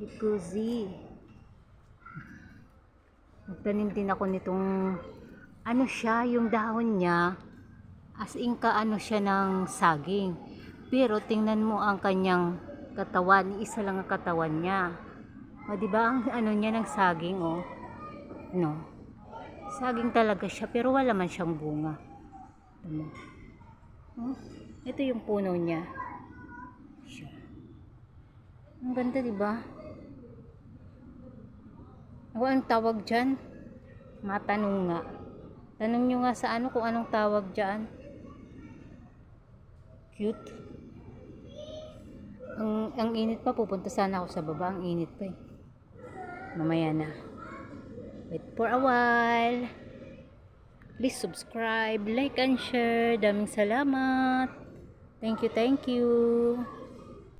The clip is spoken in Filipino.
Jacuzzi. Nagtanim din ako nitong ano siya, yung dahon niya as in ano siya ng saging. Pero tingnan mo ang kanyang katawan, isa lang ang katawan niya. O di ba ang ano niya ng saging no. Saging talaga siya pero wala man siyang bunga. Ano? Oh, ito yung puno niya. Siya. Ang ganda, di ba? O anong tawag diyan? Matanong nga. Tanong nyo nga sa kung anong tawag diyan. Cute. Ang init pa, pupunta sana ako sa baba. Ang init pa eh. Mamaya na. Wait for a while. Please subscribe, like and share. Daming salamat. Thank you, thank you.